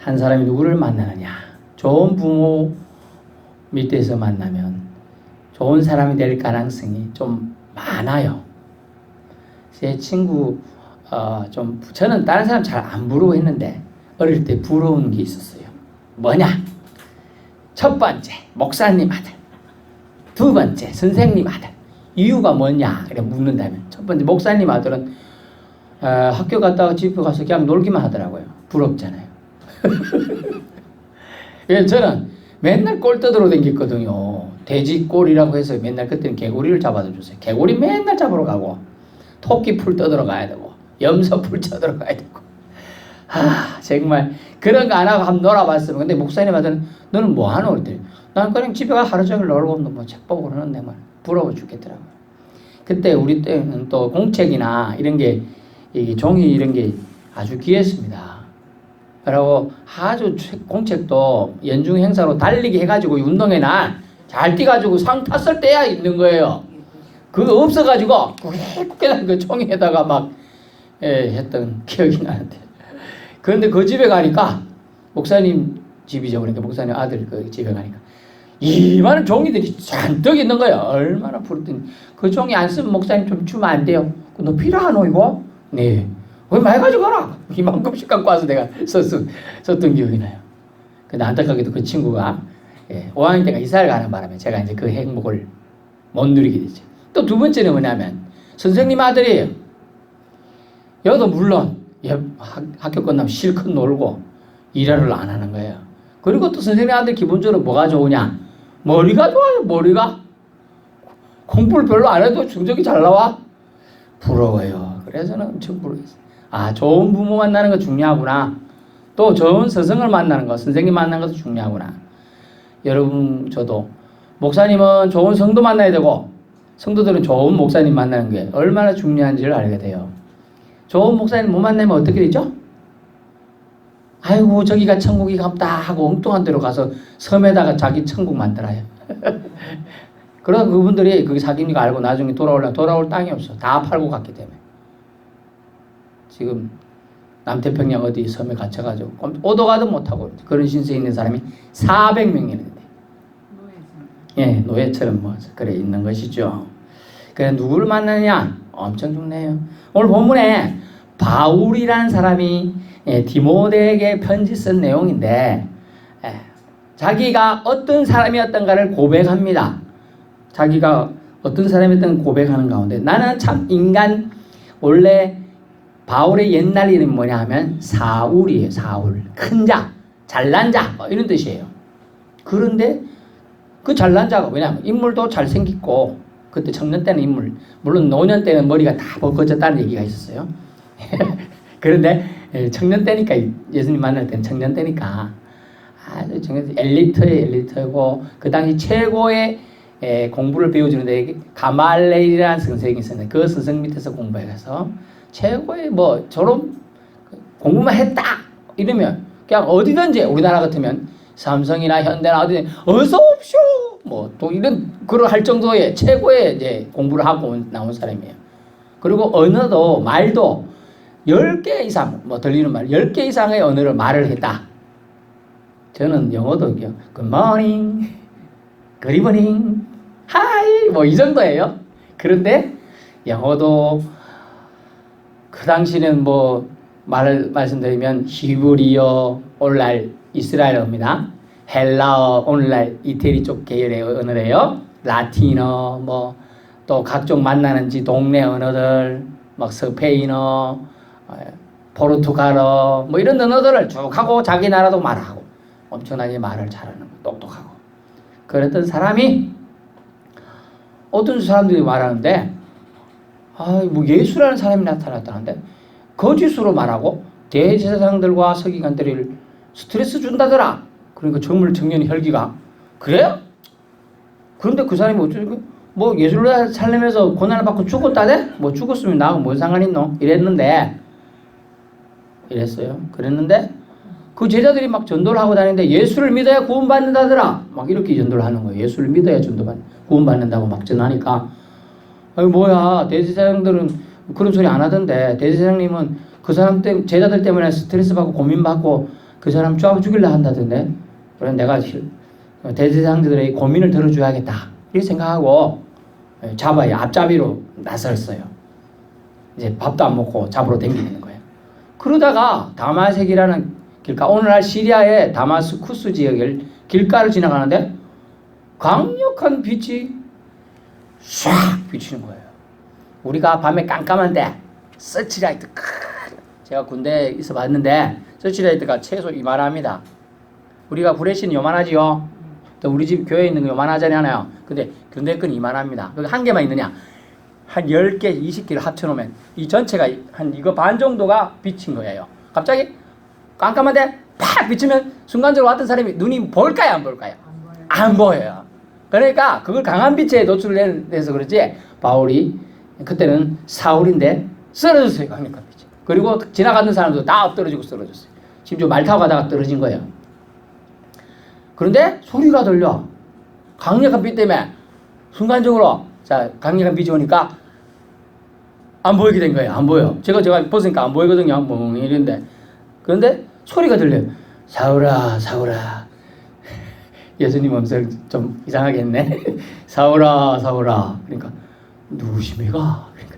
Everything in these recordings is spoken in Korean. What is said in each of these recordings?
한 사람이 누구를 만나느냐? 좋은 부모 밑에서 만나면 좋은 사람이 될 가능성이 좀 많아요. 제 친구 저는 다른 사람 잘 안 부러워했는데 어릴 때 부러운 게 있었어요. 뭐냐? 첫 번째 목사님 아들, 두 번째 선생님 아들. 이유가 뭐냐? 이렇게 묻는다면 첫 번째 목사님 아들은 학교 갔다가 집에 가서 그냥 놀기만 하더라고요. 부럽잖아요. 저는 맨날 꼴 떠들어 댕겼거든요. 돼지꼴이라고 해서 맨날 그때는 개구리를 잡아다 줬어요. 개구리 맨날 잡으러 가고 토끼 풀 떠들어 가야 되고 염소 풀 쳐들어 가야 되고 정말 그런 거 안 하고 한번 놀아봤으면. 근데 목사님 아들은 너는 뭐 하노? 그랬더니 난 그냥 집에 가 하루 종일 놀고 뭐 책 보고 그러는데 말 부러워 죽겠더라고요. 그때 우리 때는 또 공책이나 이런 게 종이 이런 게 아주 귀했습니다. 그리고 아주 공책도 연중 행사로 달리기 해가지고 운동회 날 잘 뛰가지고 상 탔을 때야 있는 거예요. 그거 없어가지고 그냥 그 종이에다가 막 했던 기억이 나는데. 그런데 그 집에 가니까 목사님 집이죠. 그러니까 목사님 아들 그 집에 가니까 이만한 종이들이 잔뜩 있는 거예요. 얼마나 부럽더니 그 종이 안 쓰면 목사님 좀 주면 안 돼요? 너 필요하노 이거? 네. 왜 많이 가져가라. 이만큼씩 갖고 와서 내가 썼던 기억이 나요. 근데 안타깝게도 그 친구가 5학년 때가 이사를 가는 바람에 제가 이제 그 행복을 못 누리게 됐죠. 또 두 번째는 뭐냐면 선생님 아들이에요. 여도 물론 학교 끝나면 실컷 놀고 일하를 안 하는 거예요. 그리고 또 선생님 아들 기본적으로 뭐가 좋으냐? 머리가 좋아요. 머리가 공부를 별로 안 해도 성적이 잘 나와. 부러워요. 그래서 저는 엄청 부러웠어요. 좋은 부모 만나는 거 중요하구나. 또 좋은 스승을 만나는 거, 선생님 만나는 것도 중요하구나. 여러분, 저도 목사님은 좋은 성도 만나야 되고 성도들은 좋은 목사님 만나는 게 얼마나 중요한지를 알게 돼요. 좋은 목사님 못 만나면 어떻게 되죠? 아이고 저기가 천국이 갑다 하고 엉뚱한 데로 가서 섬에다가 자기 천국 만들어요. 그러다 그분들이 그게 사기니까 알고 나중에 돌아올 땅이 없어. 다 팔고 갔기 때문에. 지금 남태평양 어디 섬에 갇혀가지고 오도 가도 못하고 그런 신세에 있는 사람이 400명이 있는데 노예처럼 뭐 그래 있는 것이죠. 그래 누구를 만나느냐 엄청 중요해요. 오늘 본문에 바울이라는 사람이 디모데에게 편지 쓴 내용인데 자기가 어떤 사람이었던가를 고백합니다. 자기가 어떤 사람이었던 고백하는 가운데 나는 참 원래 바울의 옛날 이름이 뭐냐 하면 사울이에요. 사울. 큰 자, 잘난 자 이런 뜻이에요. 그런데 그 잘난 자가 왜냐하면 인물도 잘생겼고 그때 청년 때는 물론 노년 때는 머리가 다 벗겨졌다는 얘기가 있었어요. 그런데 청년 때니까 예수님 만날 때는 청년 때니까 아주 엘리트고 그 당시 최고의 공부를 배워주는데 가말레일이라는 선생이 있었는데 그 선생 밑에서 공부해서 최고의 졸업 공부만 했다 이러면 그냥 어디든지 우리나라 같으면 삼성이나 현대나 어디 어서 옵쇼 또 이런 그걸 할 정도의 최고의 이제 공부를 하고 나온 사람이에요. 그리고 언어도 말도 10개 이상 들리는 말 10개 이상의 언어를 말을 했다. 저는 영어도 good morning, good evening, hi 이 정도예요. 그런데 영어도 그 당시는 말을 말씀드리면 히브리어 오늘날 이스라엘어입니다. 헬라어 오늘날 이태리 쪽 계열의 언어래요. 라틴어 또 각종 만나는지 동네 언어들 스페인어 포르투갈어 이런 언어들을 쭉 하고 자기 나라도 말하고 엄청나게 말을 잘하는 거 똑똑하고 그랬던 사람이 어떤 사람들이 말하는데 예수라는 사람이 나타났다는데 거짓으로 말하고 대제사장들과 서기관들을 스트레스 준다더라. 그러니까 정말 청년이 혈기가 그래요? 그런데 그 사람이 어쩌고 예수를 살면서 고난을 받고 죽었다대? 죽었으면 나하고 뭔 상관 있노? 이랬어요. 그랬는데 그 제자들이 막 전도를 하고 다니는데 예수를 믿어야 구원받는다더라. 이렇게 전도를 하는 거예요. 예수를 믿어야 구원받는다고 막 전하니까 대제사장들은 그런 소리 안 하던데 대제사장님은 그 사람 제자들 때문에 스트레스 받고 고민 받고 그 사람 쫙 죽이려 한다던데. 그래서 내가 대제사장들의 고민을 들어줘야겠다 이렇게 생각하고 잡아야 앞잡이로 나섰어요. 이제 밥도 안 먹고 잡으러 댕기는 거예요. 그러다가 다마섹이라는 길가, 오늘날 시리아의 다마스쿠스 지역을 길가를 지나가는데 강력한 빛이 샥 비치는 거예요. 우리가 밤에 깜깜한데 서치라이트, 제가 군대에 있어 봤는데 서치라이트가 최소 이만합니다. 우리가 브레시는 요만하지요. 또 우리 집 교회에 있는 거 요만하잖아요. 근데 군대 건 이만합니다. 여기 한 개만 있느냐? 한 10개, 20개를 합쳐놓으면 이 전체가 한 이거 반 정도가 비친 거예요. 갑자기 깜깜한데 팍 비치면 순간적으로 왔던 사람이 눈이 볼까요? 안 볼까요? 안 보여요. 그러니까 그걸 강한 빛에 노출돼서 그렇지, 바울이 그때는 사울인데 쓰러졌어요. 강력한 빛이. 그리고 지나가는 사람도 다 엎드러지고 쓰러졌어요. 심지어 말 타고 가다가 떨어진 거예요. 그런데 소리가 들려. 강력한 빛 때문에 순간적으로 강력한 빛이 오니까 안 보이게 된 거예요. 안 보여. 제가 벗으니까 안 보이거든요. 뭐 이런데. 그런데 소리가 들려요. 사울아, 사울아. 예수님 음성 좀 이상하게 했네. 사울아, 사울아. 그러니까 누구십니까? 그러니까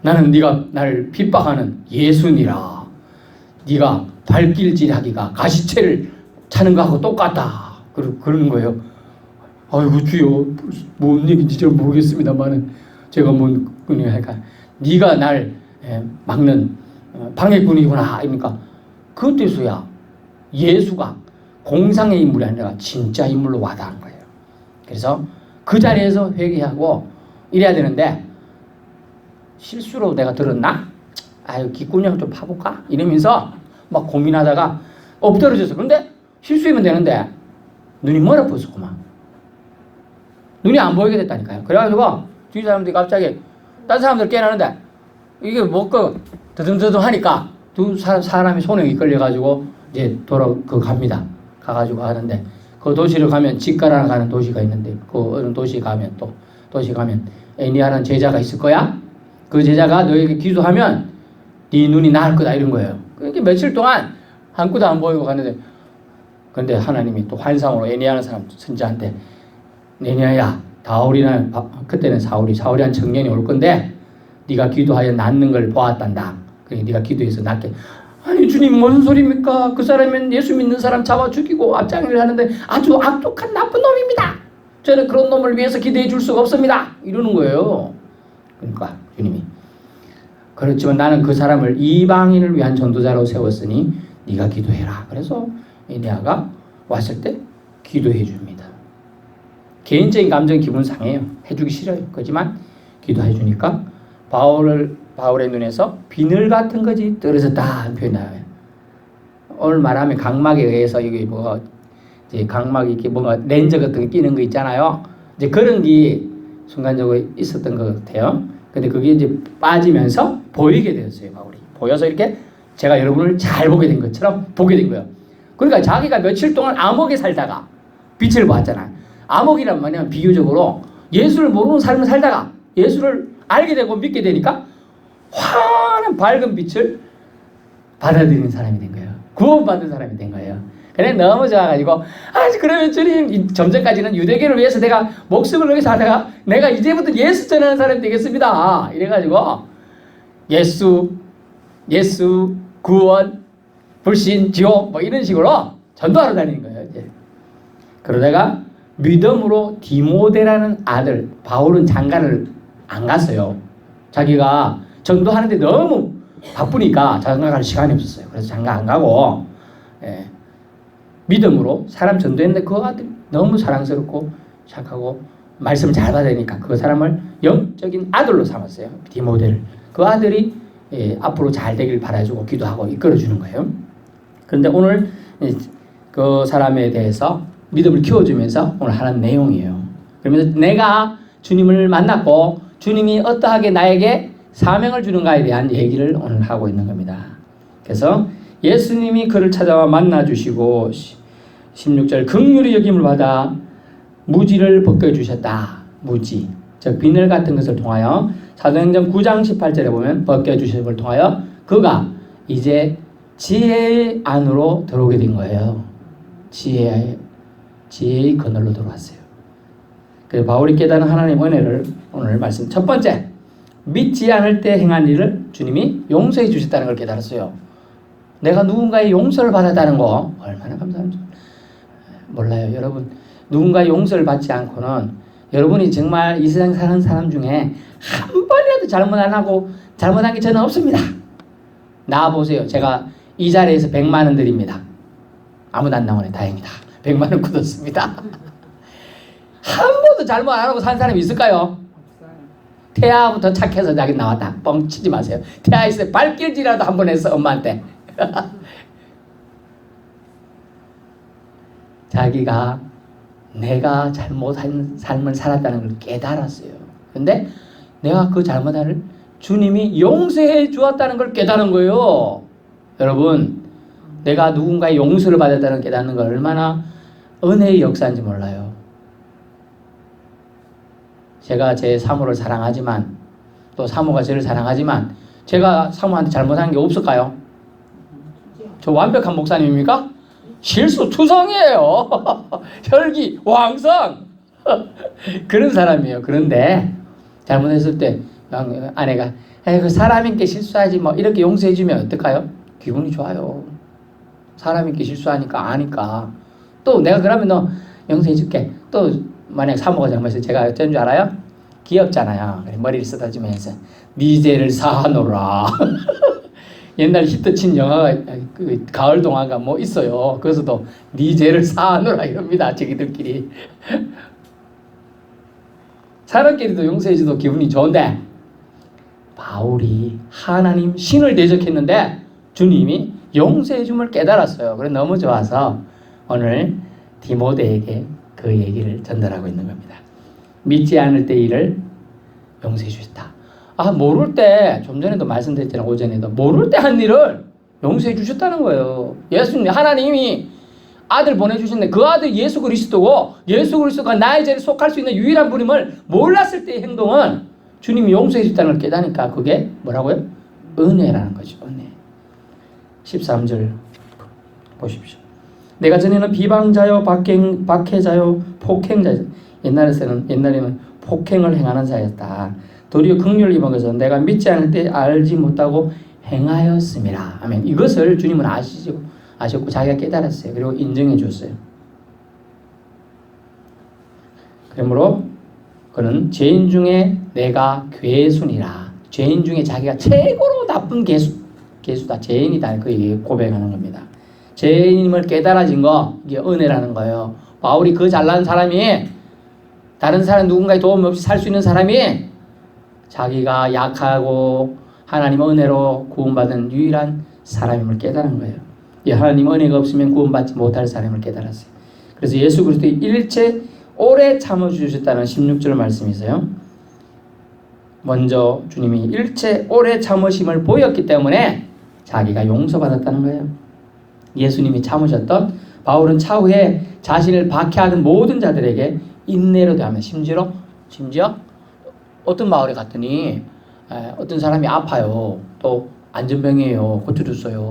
나는 네가 나를 핍박하는 예수니라. 네가 발길질하기가 가시채를 차는 거하고 똑같다. 그러는 거예요. 아이고 주여, 뭔 얘기인지 잘 모르겠습니다만은 제가 뭔 하니까 네가 날 막는 방해꾼이구나. 그러니까 그때서야 예수가 공상의 인물이 아니라 진짜 인물로 와닿은 거예요. 그래서 그 자리에서 회개하고 이래야 되는데 실수로 내가 들었나? 아유 귓구녕 좀 파볼까? 이러면서 막 고민하다가 엎드러졌어. 그런데 실수하면 되는데 눈이 멀어버렸구만. 눈이 안 보이게 됐다니까요. 그래가지고 주위 사람들이 갑자기 딴 사람들 깨나는데 이게 뭐그 더듬더듬 하니까 두 사람이 손에 이끌려가지고 이제 갑니다. 가가지고 하는데 그 도시를 가면 직가라 가는 도시가 있는데 그 어느 도시 가면 애니아라는 제자가 있을 거야. 그 제자가 너에게 기도하면 네 눈이 나을 거다 이런 거예요. 그러니까 며칠 동안 한 끗도 안 보이고 갔는데 근데 하나님이 또 환상으로 애니아라는 사람 선지자한테 애니아야 다울이라는 그때는 사울이라는 청년이 올 건데 네가 기도하여 낫는 걸 보았단다. 그러니까 네가 기도해서 낫게. 아니 주님 무슨 소리입니까? 그 사람은 예수 믿는 사람 잡아 죽이고 앞장을 하는데 아주 악독한 나쁜 놈입니다. 저는 그런 놈을 위해서 기도해 줄 수가 없습니다. 이러는 거예요. 그러니까 주님이 그렇지만 나는 그 사람을 이방인을 위한 전도자로 세웠으니 네가 기도해라. 그래서 에니아가 왔을 때 기도해 줍니다. 개인적인 감정 기분 상해요. 해주기 싫어요. 그렇지만 기도해 주니까 바울의 눈에서 비늘 같은 것이 떨어졌다 하는 표현이 나와요. 오늘 말하면 각막에 의해서 이게 뭐가 이제 각막이 이렇게 뭔가 렌즈 같은 게 끼는 거 있잖아요. 이제 그런 게 순간적으로 있었던 것 같아요. 근데 그게 이제 빠지면서 보이게 되었어요. 바울이 보여서 이렇게 제가 여러분을 잘 보게 된 것처럼 보게 된 거예요. 그러니까 자기가 며칠 동안 암흑에 살다가 빛을 보았잖아요. 암흑이란 말이면 비유적으로 예수를 모르는 삶을 살다가 예수를 알게 되고 믿게 되니까 환한 밝은 빛을 받아들이는 사람이 된 거예요. 구원받은 사람이 된 거예요. 그래 너무 좋아가지고 그러면 주님 점점까지는 유대교를 위해서 내가 목숨을 걸고 살다가 내가 이제부터 예수 전하는 사람이 되겠습니다. 이래가지고 예수 구원 불신 지옥 뭐 이런 식으로 전도하러 다니는 거예요. 이제. 그러다가 믿음으로 디모데라는 아들, 바울은 장가를 안 갔어요. 자기가 전도하는데 너무 바쁘니까 장가 갈 시간이 없었어요. 그래서 장가 안 가고 믿음으로 사람 전도했는데 그 아들이 너무 사랑스럽고 착하고 말씀을 잘 받으니까 그 사람을 영적인 아들로 삼았어요. 디모데를. 그 아들이 앞으로 잘 되길 바라주고 기도하고 이끌어주는 거예요. 그런데 오늘 그 사람에 대해서 믿음을 키워주면서 오늘 하는 내용이에요. 그러면서 내가 주님을 만났고 주님이 어떠하게 나에게 사명을 주는가에 대한 얘기를 오늘 하고 있는 겁니다. 그래서 예수님이 그를 찾아와 만나주시고 16절 긍휼히 여김을 받아 무지를 벗겨주셨다. 무지, 즉 비늘 같은 것을 통하여 사도행전 9장 18절에 보면 벗겨주신 걸 통하여 그가 이제 지혜의 안으로 들어오게 된 거예요. 지혜의 그늘로 들어왔어요. 그래서 바울이 깨달은 하나님의 은혜를 오늘 말씀 첫 번째, 믿지 않을 때 행한 일을 주님이 용서해 주셨다는 걸 깨달았어요. 내가 누군가의 용서를 받았다는 거 얼마나 감사한지 몰라요. 여러분, 누군가의 용서를 받지 않고는 여러분이 정말 이 세상 사는 사람 중에 한 번이라도 잘못 안 하고 잘못한 게 저는 없습니다. 나와보세요. 제가 이 자리에서 100만 원 드립니다. 아무도 안 나오네. 다행이다. 100만 원 굳었습니다. 한 번도 잘못 안 하고 산 사람이 있을까요? 태아부터 착해서 자기 나왔다. 뻥치지 마세요. 태아 있을 때 발길질이라도 한 번 했어. 엄마한테. 자기가 내가 잘못한 삶을 살았다는 걸 깨달았어요. 근데 내가 그 잘못을 주님이 용서해 주었다는 걸 깨달은 거예요. 여러분, 내가 누군가의 용서를 받았다는 걸 깨닫는 걸 얼마나 은혜의 역사인지 몰라요. 제가 제 사모를 사랑하지만 또 사모가 저를 사랑하지만 제가 사모한테 잘못한 게 없을까요? 저 완벽한 목사님입니까? 실수투성이에요. 혈기왕성. 그런 사람이에요. 그런데 잘못했을 때 아내가 그 사람인께 실수하지 뭐 이렇게 용서해주면 어떨까요? 기분이 좋아요. 사람인께 실수하니까 아니까. 또 내가 그러면 너 용서해줄게. 또 만약 사모가 잘못해서 제가 어쩐 줄 알아요? 귀엽잖아요. 머리를 쓰다듬으면서 네 죄를 사하노라. 옛날 히트친 영화가 그 가을 동화가 뭐 있어요. 그래서도 네 죄를 사하노라 이럽니다. 자기들끼리. 사람끼리도 용서해줘도 기분이 좋은데 바울이 하나님 신을 대적했는데 주님이 용서해줌을 깨달았어요. 그래서 너무 좋아서 오늘 디모데에게 그 얘기를 전달하고 있는 겁니다. 믿지 않을 때 일을 용서해 주셨다. 모를 때, 좀 전에도 말씀드렸잖아요. 오전에도. 모를 때 한 일을 용서해 주셨다는 거예요. 예수님, 하나님이 아들 보내주셨는데 그 아들 예수 그리스도고 예수 그리스도가 나의 죄를 속할 수 있는 유일한 분임을 몰랐을 때의 행동은 주님이 용서해 주셨다는 걸 깨닫니까 그게 뭐라고요? 은혜라는 거죠. 은혜. 13절 보십시오. 내가 전에는 비방자요, 박해자요, 폭행자요. 옛날에는 폭행을 행하는 자였다. 도리어 긍휼을 입은 것은 내가 믿지 않을 때 알지 못하고 행하였음이라. 아멘. 이것을 주님은 아셨고 자기가 깨달았어요. 그리고 인정해 줬어요. 그러므로 그는 죄인 중에 내가 괴순이라. 죄인 중에 자기가 최고로 나쁜 괴수다. 죄인이다. 그 고백하는 겁니다. 죄인임을 깨달아진 거 이게 은혜라는 거예요. 바울이 그 잘난 사람이 다른 사람 누군가의 도움 없이 살 수 있는 사람이 자기가 약하고 하나님 은혜로 구원받은 유일한 사람임을 깨달은 거예요. 이 하나님 은혜가 없으면 구원받지 못할 사람을 깨달았어요. 그래서 예수 그리스도의 일체 오래 참아주셨다는 16절 말씀이 있어요. 먼저 주님이 일체 오래 참으심을 보였기 때문에 자기가 용서받았다는 거예요. 예수님이 참으셨던 바울은 차후에 자신을 박해하는 모든 자들에게 인내로 대하며 심지어 어떤 마을에 갔더니 어떤 사람이 아파요. 또 안전병이에요. 고쳐줬어요.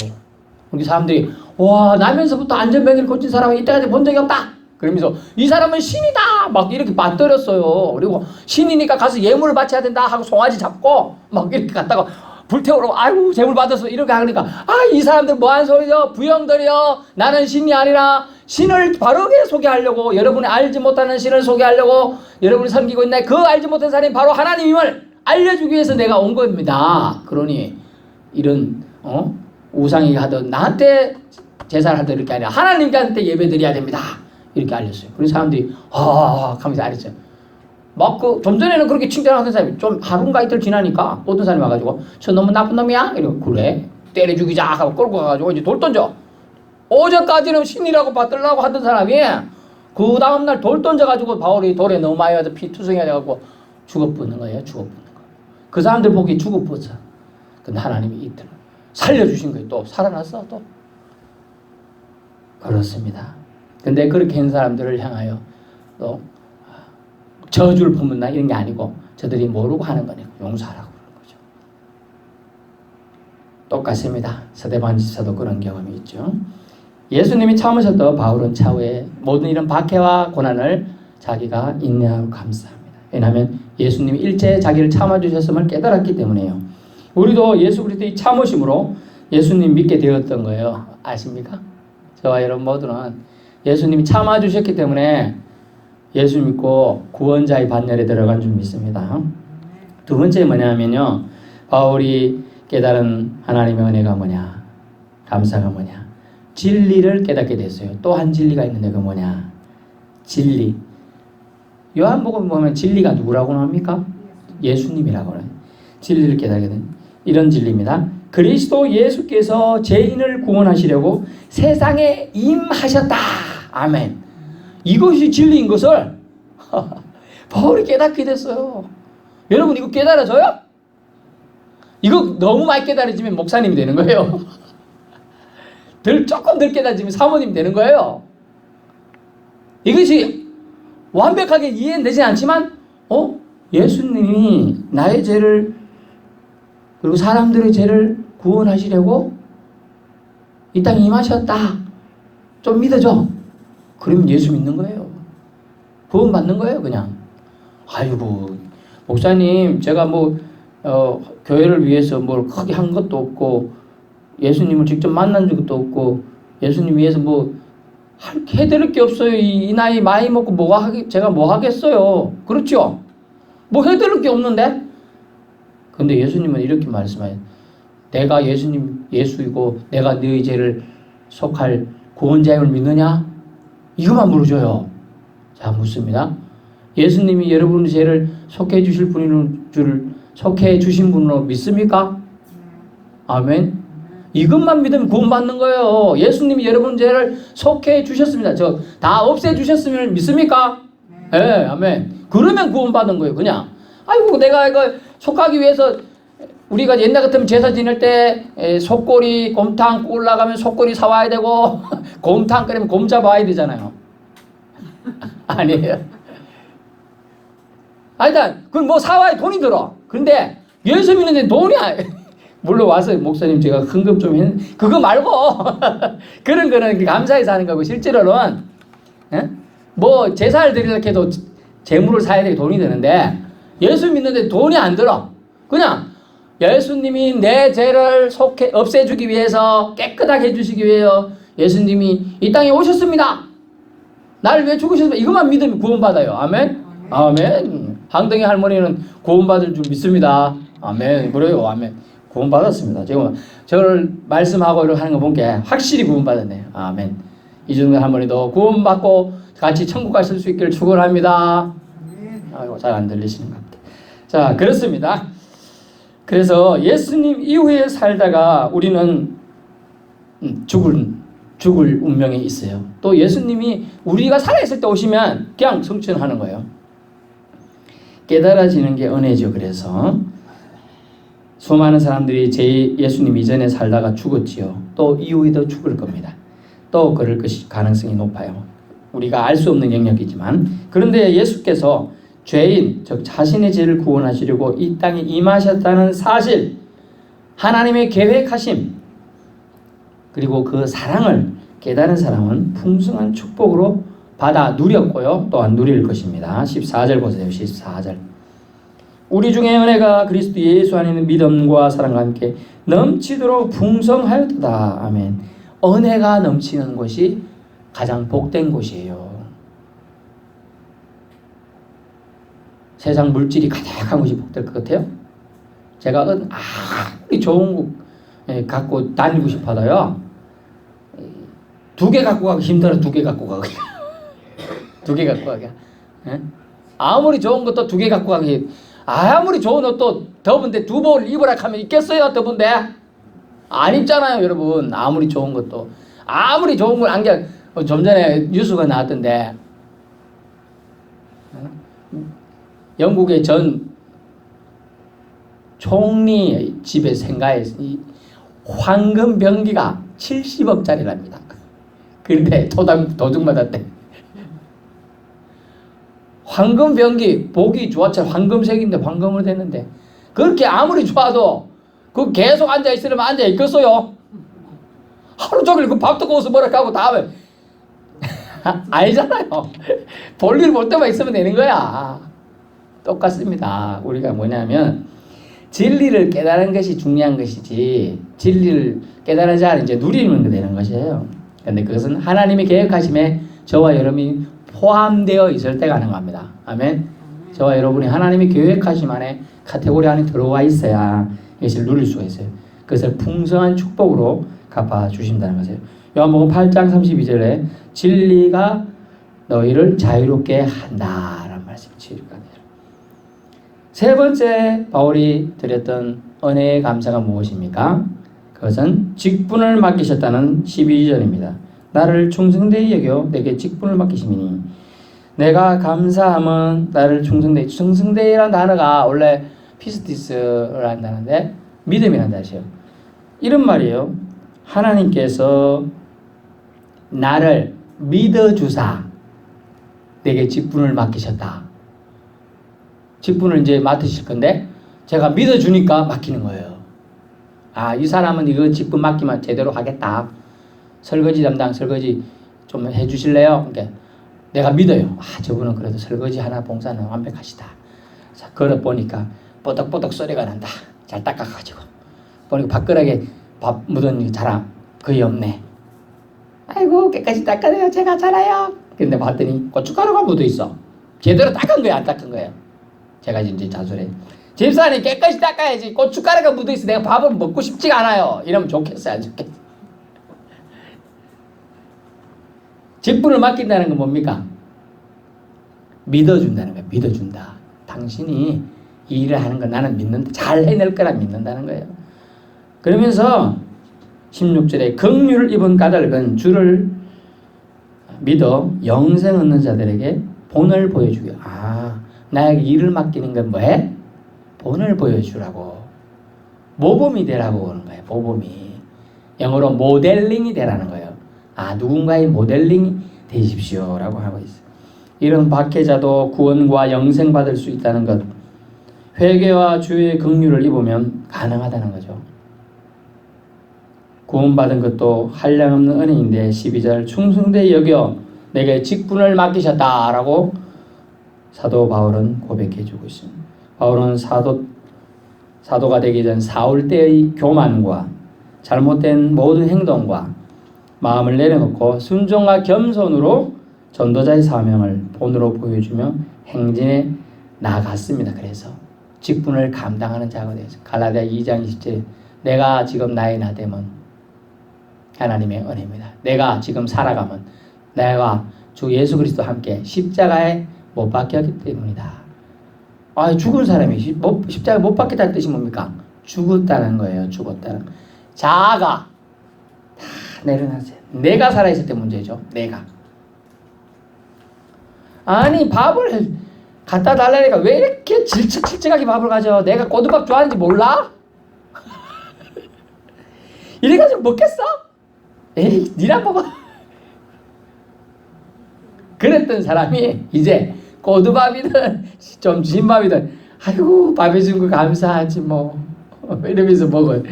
우리 사람들이 와 나면서부터 안전병을 고친 사람은 이때까지 본 적이 없다. 그러면서 이 사람은 신이다. 막 이렇게 맞들었어요. 그리고 신이니까 가서 예물을 바쳐야 된다 하고 송아지 잡고 막 이렇게 갔다가 불태우라고 아이고 재물 받아서 이렇게 하니까 이 사람들 뭐하는 소리죠? 부형들이요. 나는 신이 아니라 신을 바르게 소개하려고 여러분이 알지 못하는 신을 소개하려고 여러분이 섬기고 있나요? 그 알지 못한 사람이 바로 하나님임을 알려주기 위해서 내가 온 겁니다. 그러니 이런 우상이 하던 나한테 제사를 하던 이렇게 아니라 하나님한테 예배 드려야 됩니다. 이렇게 알렸어요. 그래서 사람들이 하면서 알았어요. 막 좀 전에는 그렇게 칭찬하던 사람이 좀 하루인가 이틀 지나니까 어떤 사람이 와가지고 저 너무 나쁜 놈이야? 이러고 그래 때려 죽이자 하고 끌고 가가지고 이제 돌 던져. 어제까지는 신이라고 받들라고 하던 사람이 그 다음날 돌 던져가지고 바울이 돌에 너무 많이 와서 피 투성이 돼가지고 죽어버리는 거예요. 그 사람들 보기 죽어버렸어. 근데 하나님이 이틀 살려주신 거예요. 또 살아났어 또. 그렇습니다. 근데 그렇게 한 사람들을 향하여 또 저주를 품는다 이런 게 아니고 저들이 모르고 하는 거니까 용서하라고 그러는 거죠. 똑같습니다. 스데반 집사도 그런 경험이 있죠. 예수님이 참으셨던 바울은 차후에 모든 이런 박해와 고난을 자기가 인내하고 감수합니다. 왜냐하면 예수님이 일제 자기를 참아주셨음을 깨달았기 때문에요. 우리도 예수 그리스도의 참으심으로 예수님 믿게 되었던 거예요. 아십니까? 저와 여러분 모두는 예수님이 참아주셨기 때문에 예수 믿고 구원자의 반열에 들어간 줄 믿습니다. 두 번째 뭐냐면요. 바울이 깨달은 하나님의 은혜가 뭐냐? 감사가 뭐냐? 진리를 깨닫게 됐어요. 또 한 진리가 있는데 그 뭐냐? 진리. 요한복음 보면 진리가 누구라고 합니까? 예수님이라고 해요. 진리를 깨닫게 된 이런 진리입니다. 그리스도 예수께서 죄인을 구원하시려고 세상에 임하셨다. 아멘. 이것이 진리인 것을 바울이 깨닫게 됐어요. 여러분 이거 깨달아져요? 이거 너무 많이 깨달아지면 목사님이 되는 거예요. 조금 덜 깨달아지면 사모님 되는 거예요. 이것이 완벽하게 이해는 되지 않지만 예수님이 나의 죄를 그리고 사람들의 죄를 구원하시려고 이 땅에 임하셨다. 좀 믿어줘. 그러면 예수 믿는 거예요. 구원 받는 거예요 그냥. 아이고 목사님 제가 교회를 위해서 뭘 크게 한 것도 없고 예수님을 직접 만난 적도 없고 예수님 위해서 해드릴 게 없어요. 이 나이 많이 먹고 제가 뭐 하겠어요. 그렇죠? 뭐 해드릴 게 없는데? 근데 예수님은 이렇게 말씀해요. 내가 예수이고 내가 너희 죄를 속할 구원자임을 믿느냐? 이것만 물어줘요. 자, 묻습니다. 예수님이 여러분의 죄를 속해 주실 분인 줄 속해 주신 분으로 믿습니까? 아멘. 이것만 믿으면 구원받는 거예요. 예수님이 여러분 죄를 속해 주셨습니다. 다 없애 주셨으면 믿습니까? 네, 아멘. 그러면 구원받는 거예요. 그냥 아이고 내가 이거 속하기 위해서 우리가 옛날 같으면 제사 지낼 때 속꼬리 곰탕 꿀 나가면 속꼬리 사와야 되고 곰탕 끓이면 곰 잡아야 되잖아요. 아니에요. 일단 그건 사와야 돈이 들어. 근데 예수 믿는데 돈이 물론 와서 목사님 제가 헌금 좀 했는데 그거 말고 그런 거는 감사해서 하는 거고 실제로는 제사를 드리려고 해도 재물을 사야 되고 돈이 드는데 예수 믿는데 돈이 안 들어. 그냥 예수님이 내 죄를 없애주기 위해서 깨끗하게 해주시기 위해서 예수님이 이 땅에 오셨습니다. 나를 위해 죽으셨습니다. 이것만 믿으면 구원받아요. 아멘. 아멘. 항덩이 할머니는 구원받을 줄 믿습니다. 아멘. 그래요. 아멘. 구원받았습니다. 지금 저를 말씀하고 이렇게 하는 거 보니까 확실히 구원받았네요. 아멘. 이준경 할머니도 구원받고 같이 천국 가실 수 있기를 축원합니다. 아이고 잘 안 들리시는 것 같아요. 자, 그렇습니다. 그래서 예수님 이후에 살다가 우리는 죽을 운명에 있어요. 또 예수님이 우리가 살아있을 때 오시면 그냥 성천하는 거예요. 깨달아지는 게 은혜죠. 그래서 수많은 사람들이 예수님 이전에 살다가 죽었지요. 또 이후에도 죽을 겁니다. 또 그럴 것이 가능성이 높아요. 우리가 알 수 없는 영역이지만 그런데 예수께서 죄인 즉 자신의 죄를 구원하시려고 이 땅에 임하셨다는 사실, 하나님의 계획하심 그리고 그 사랑을 깨달은 사람은 풍성한 축복으로 받아 누렸고요. 또한 누릴 것입니다. 14절 보세요. 14절. 우리 중에 은혜가 그리스도 예수 안에 있는 믿음과 사랑과 함께 넘치도록 풍성하였다. 아멘. 은혜가 넘치는 곳이 가장 복된 곳이에요. 세상 물질이 가득한 곳이 복될 것 같아요? 제가 아무리 좋은 거 갖고 다니고 싶어도요. 2개 갖고 가기 힘들어. 2개 갖고 가기. 2개 갖고 가기. 아무리 좋은 것도 2개 갖고 가기. 아무리 좋은 옷도 더운데 2벌 입으라 하면 있겠어요? 더운데? 안 입잖아요, 여러분. 아무리 좋은 것도. 아무리 좋은 걸 안경, 좀 전에 뉴스가 나왔던데, 영국의 전 총리 집에 생가에 황금 병기가 70억짜리랍니다. 그런데 도둑 맞았대. 황금 병기, 보기 좋았죠. 황금색인데 황금으로 됐는데 그렇게 아무리 좋아도 그 계속 앉아있으려면 앉아있겠어요? 하루 종일 그 밥도 구워서 뭐라 하고 다음에 아니잖아요. 볼일 볼 때만 있으면 되는 거야. 똑같습니다. 우리가 뭐냐면 진리를 깨달은 것이 중요한 것이지 진리를 깨달은 자는 이제 누리면 되는 것이에요. 그런데 그것은 하나님의 계획하심에 저와 여러분이 포함되어 있을 때 가능합니다. 아멘. 저와 여러분이 하나님의 계획하심 안에 카테고리 안에 들어와 있어야 이것을 누릴 수가 있어요. 그것을 풍성한 축복으로 갚아주신다는 것이에요. 요한복음 8장 32절에 진리가 너희를 자유롭게 한다라는 말씀이 진리가 돼요. 세 번째 바울이 드렸던 은혜의 감사가 무엇입니까? 그것은 직분을 맡기셨다는 12절입니다. 나를 충성되이 여겨 내게 직분을 맡기심이니 내가 감사함은 나를 충성되이. 충성되이라는 단어가 원래 피스티스라는 단어인데 믿음이라는 단어예요. 이런 말이에요. 하나님께서 나를 믿어주사 내게 직분을 맡기셨다. 직분을 이제 맡으실 건데 제가 믿어주니까 맡기는 거예요. 아, 이 사람은 이거 직분 맡기면 제대로 하겠다. 설거지 담당 설거지 좀 해주실래요? 그러니까 내가 믿어요. 아, 저분은 그래도 설거지 하나 봉사는 완벽하시다. 자, 걸어 보니까 뽀덕뽀덕 소리가 난다. 잘 닦아가지고 보니까 밥그릇에 밥 묻은 자랑 거의 없네. 아이고 깨끗이 닦아내요. 제가 잘해요. 근데 봤더니 고춧가루가 묻어 있어. 제대로 닦은 거야, 안 닦은 거예요? 제가 이제 자수해. 집사님 깨끗이 닦아야지. 고춧가루가 묻어 있어. 내가 밥을 먹고 싶지가 않아요. 이러면 좋겠어요, 안 좋겠어요? 직분을 맡긴다는 건 뭡니까? 믿어준다는 거예요. 믿어준다. 당신이 이 일을 하는 거 나는 믿는다. 잘 해낼 거라 믿는다는 거예요. 그러면서 16절에 긍휼을 입은 까닭은 주를 믿어 영생 얻는 자들에게 본을 보여주게. 아, 나에게 일을 맡기는 건 뭐해? 본을 보여주라고. 모범이 되라고 그러는 거예요. 모범이. 영어로 모델링이 되라는 거예요. 아, 누군가의 모델링이 되십시오 라고 하고 있어요. 이런 박해자도 구원과 영생 받을 수 있다는 것, 회개와 주의 긍휼을 입으면 가능하다는 거죠. 구원받은 것도 한량없는 은혜인데 12절 충성되이 여겨 내게 직분을 맡기셨다라고 사도 바울은 고백해주고 있습니다. 바울은 사도가 되기 전 사울 때의 교만과 잘못된 모든 행동과 마음을 내려놓고 순종과 겸손으로 전도자의 사명을 본으로 보여주며 행진에 나아갔습니다. 그래서 직분을 감당하는 자가 되었어요. 갈라디아 2장 20절에 내가 지금 나의 나됨은 하나님의 은혜입니다. 내가 지금 살아가면 내가 주 예수 그리스도와 함께 십자가에 못 박혔기 때문이다. 아, 죽은 사람이 십자가에 못 박혔다는 뜻이 뭡니까? 죽었다는 거예요. 죽었다는. 자아가 다 내려놨어요. 내가 살아있을 때 문제죠. 내가. 아니, 밥을 갖다 달라니까 왜 이렇게 질척질척하게 밥을 가져? 내가 꼬두밥 좋아하는지 몰라? 이래가지고 먹겠어? 에이, 니랑 먹어. 그랬던 사람이 이제 꼬두밥이든 좀 진밥이든 아이고 밥 해준 거 감사하지 뭐 이러면서 먹어요.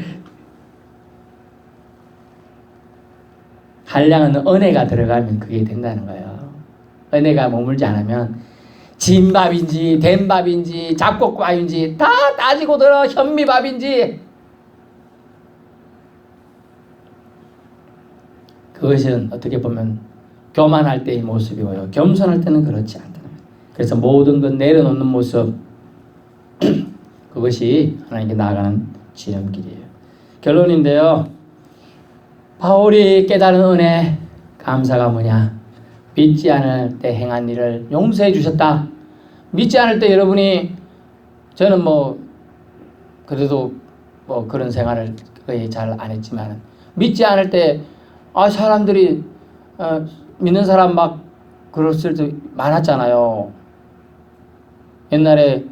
한량은 은혜가 들어가면 그게 된다는 거예요. 은혜가 머물지 않으면 진밥인지 된밥인지 잡곡밥인지 다 따지고 들어. 현미밥인지. 그것은 어떻게 보면 교만할 때의 모습이고요. 겸손할 때는 그렇지 않다. 그래서 모든 것 내려놓는 모습, 그것이 하나님께 나아가는 지름길이에요. 결론인데요. 바울이 깨달은 은혜, 감사가 뭐냐? 믿지 않을 때 행한 일을 용서해 주셨다. 믿지 않을 때 여러분이, 저는 뭐 그래도 뭐 그런 생활을 거의 잘 안 했지만, 믿지 않을 때 사람들이 믿는 사람 막 그랬을 때 많았잖아요. 옛날에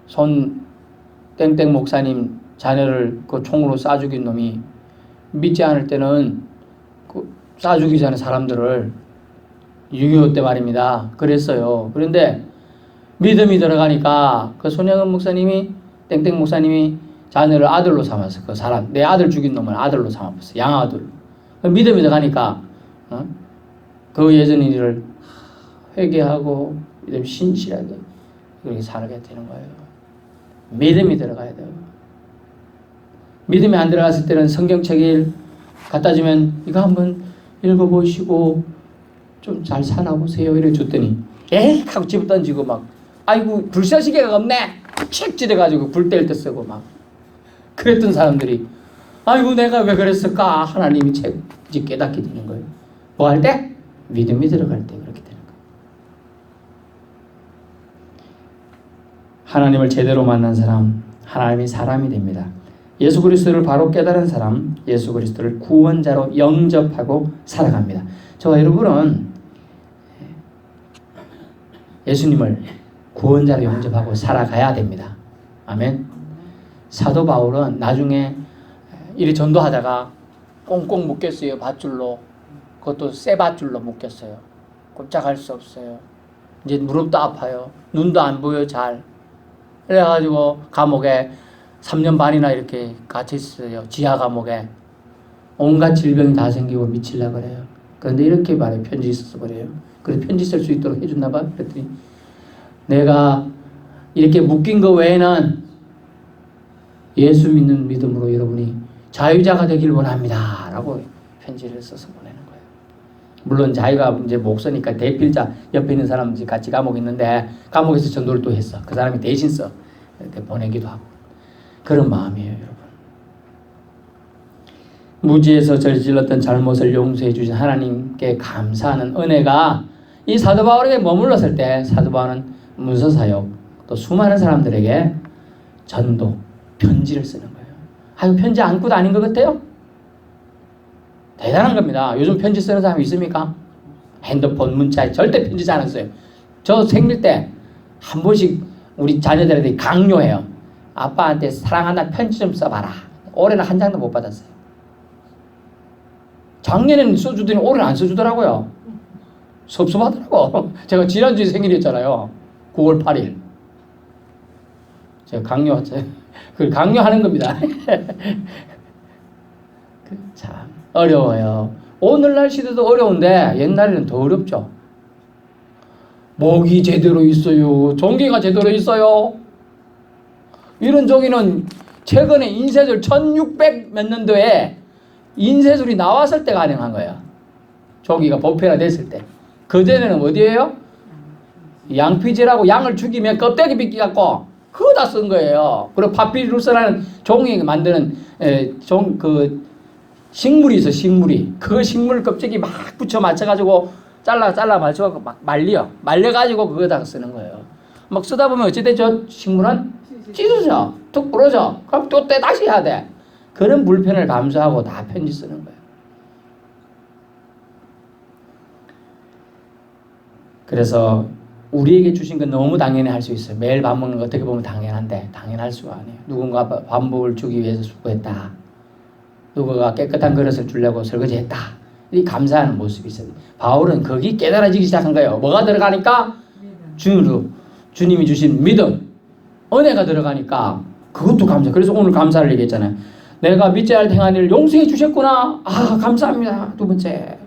손 땡땡 목사님 자녀를 그 총으로 쏴 죽인 놈이 믿지 않을 때는 그 쏴 죽이지 않은 사람들을 6.25 때 말입니다. 그랬어요. 그런데 믿음이 들어가니까 그 손영은 목사님이 땡땡 목사님이 자녀를 아들로 삼았어. 그 사람 내 아들 죽인 놈을 아들로 삼았어. 양아들. 믿음이 들어가니까 그 예전 일을 회개하고 신실하게 그렇게 살게 되는 거예요. 믿음이 들어가야 돼요. 믿음이 안 들어갔을 때는 성경책을 갖다 주면 이거 한번 읽어보시고 좀 잘 살아보세요 이래 줬더니 에이 하고 집어 던지고 막 아이고 불사시개가 없네 칙 찌려가지고 불 뗄 때 쓰고 막 그랬던 사람들이 아이고 내가 왜 그랬을까 하나님이 이제 깨닫게 되는 거예요. 뭐 할 때? 믿음이 들어갈 때 그렇게 되는 거예요. 하나님을 제대로 만난 사람 하나님이 사람이 됩니다. 예수 그리스도를 바로 깨달은 사람 예수 그리스도를 구원자로 영접하고 살아갑니다. 저와 여러분은 예수님을 구원자로 영접하고 살아가야 됩니다. 아멘. 사도 바울은 나중에 이리 전도하다가 꽁꽁 묶였어요. 밧줄로. 그것도 쇠 밧줄로 묶였어요. 꼼짝할 수 없어요. 이제 무릎도 아파요. 눈도 안 보여 잘. 그래가지고 감옥에 3년 반이나 이렇게 갇혀 있어요. 지하 감옥에. 온갖 질병이 다 생기고 미치려고 그래요. 그런데 이렇게 말해 편지 써서 그래요. 그래서 편지 쓸 수 있도록 해줬나 봐. 그랬더니 내가 이렇게 묶인 거 외에는 예수 믿는 믿음으로 여러분이 자유자가 되길 원합니다. 라고 편지를 써서 보내는 거예요. 물론 자기가 이제 목사니까 대필자 옆에 있는 사람 같이 감옥에 있는데 감옥에서 전도를 또 했어. 그 사람이 대신 써. 이렇게 보내기도 하고. 그런 마음이에요, 여러분. 무지에서 저질렀던 잘못을 용서해 주신 하나님께 감사하는 은혜가 이 사도 바울에게 머물렀을 때 사도 바울은 문서사역 또 수많은 사람들에게 전도, 편지를 쓰는 거예요. 아유 편지 안고 다닌 것 같아요? 대단한 겁니다. 요즘 편지 쓰는 사람이 있습니까? 핸드폰, 문자 절대 편지 잘 안 써요. 저 생일 때 한 번씩 우리 자녀들한테 강요해요. 아빠한테 사랑한다 편지 좀 써봐라. 올해는 한 장도 못 받았어요. 작년에는 써주더니 올해는 안 써주더라고요. 섭섭하더라고. 제가 지난주에 생일이었잖아요. 9월 8일. 제가 그걸 강요하는 겁니다. 참 어려워요. 오늘날 시대도 어려운데 옛날에는 더 어렵죠. 목이 제대로 있어요. 종기가 제대로 있어요. 이런 종이는 최근에 인쇄술 1600 몇 년도에 인쇄술이 나왔을 때 가능한 거예요. 종이가 보편화됐을 때. 그전에는 어디예요? 양피지라고 양을 죽이면 껍데기 빗겨갖고 그거 다 쓴 거예요. 그리고 파피루스라는 종이 만드는 식물이 있어, 식물이. 그 식물 껍데기 막 붙여 맞춰가지고 잘라 맞춰갖고 막 말려가지고 그거다가 쓰는 거예요. 막 쓰다 보면 어찌돼 저 식물은 찢어져, 툭 부러져. 그럼 또 다시 해야 돼. 그런 불편을 감수하고 다 편지 쓰는 거예요. 그래서 우리에게 주신 건 너무 당연히 할 수 있어요. 매일 밥 먹는 거 어떻게 보면 당연한데 당연할 수가 아니에요. 누군가 밥먹을 주기 위해서 수고했다. 누군가 깨끗한 그릇을 주려고 설거지했다. 이 감사하는 모습이 있어요. 바울은 거기 깨달아지기 시작한 거예요. 뭐가 들어가니까? 주님이 주신 믿음, 은혜가 들어가니까 그것도 감사. 그래서 오늘 감사를 얘기했잖아요. 내가 믿지 않을 행한 일을 용서해 주셨구나. 아 감사합니다. 두 번째,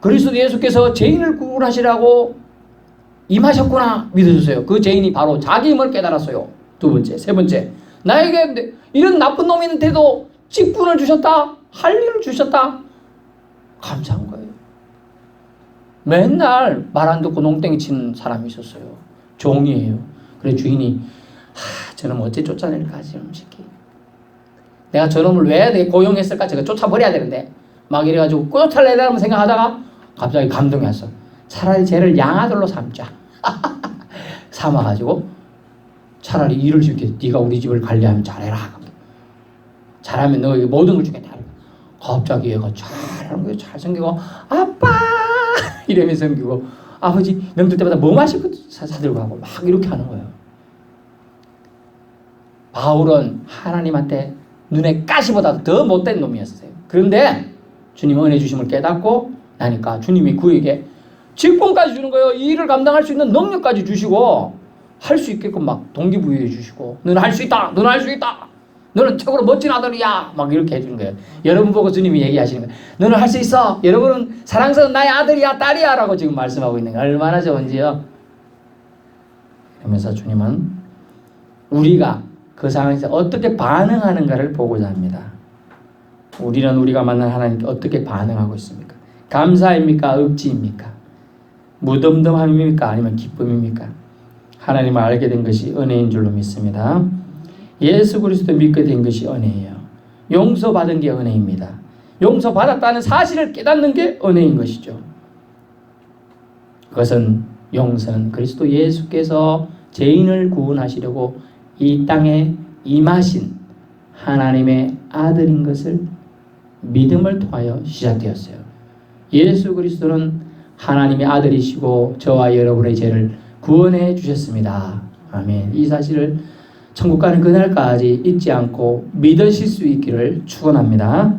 그리스도 예수께서 죄인을 구원하시라고 임하셨구나. 믿어주세요. 그 죄인이 바로 자기 힘을 깨달았어요. 두 번째. 세 번째, 나에게 이런 나쁜 놈이 있는데도 직분을 주셨다. 할 일을 주셨다. 감사한 거예요. 맨날 말 안 듣고 농땡이 치는 사람이 있었어요. 종이에요. 그래 주인이 저놈 어째 쫓아낼까 저놈 새끼. 내가 저놈을 왜 내가 고용했을까? 제가 쫓아버려야 되는데 막 이래가지고 쫓아내려고 생각하다가 갑자기 감동이 왔어. 차라리 쟤를 양아들로 삼자. 삼아가지고 차라리 일을 줄게. 네가 우리 집을 관리하면 잘해라. 잘하면 너에게 모든 걸 주겠다. 갑자기 얘가 잘하는 거예요. 잘생기고 아빠 이러면서 생기고 아버지 명절 때마다 뭐 마실 것도 사들고 하고 막 이렇게 하는 거예요. 바울은 하나님한테 눈에 가시보다 더 못된 놈이었어요. 그런데 주님 은혜 주심을 깨닫고 나니까 주님이 그에게 직분까지 주는 거예요. 이 일을 감당할 수 있는 능력까지 주시고 할 수 있게끔 막 동기부여해 주시고, 너는 할 수 있다, 너는 할 수 있다, 너는 최고로 멋진 아들이야, 막 이렇게 해주는 거예요. 여러분 보고 주님이 얘기하시는 거예요. 너는 할 수 있어. 여러분은 사랑스러운 나의 아들이야, 딸이야 라고 지금 말씀하고 있는 거예요. 얼마나 좋은지요. 그러면서 주님은 우리가 그 상황에서 어떻게 반응하는가를 보고자 합니다. 우리는 우리가 만난 하나님께 어떻게 반응하고 있습니까? 감사입니까? 억지입니까? 무덤덤함입니까? 아니면 기쁨입니까? 하나님을 알게 된 것이 은혜인 줄로 믿습니다. 예수 그리스도 믿게 된 것이 은혜예요. 용서받은 게 은혜입니다. 용서받았다는 사실을 깨닫는 게 은혜인 것이죠. 그것은 용서는 그리스도 예수께서 죄인을 구원하시려고 이 땅에 임하신 하나님의 아들인 것을 믿음을 통하여 시작되었어요. 예수 그리스도는 하나님의 아들이시고 저와 여러분의 죄를 구원해 주셨습니다. 아멘. 이 사실을 천국 가는 그날까지 잊지 않고 믿으실 수 있기를 축원합니다.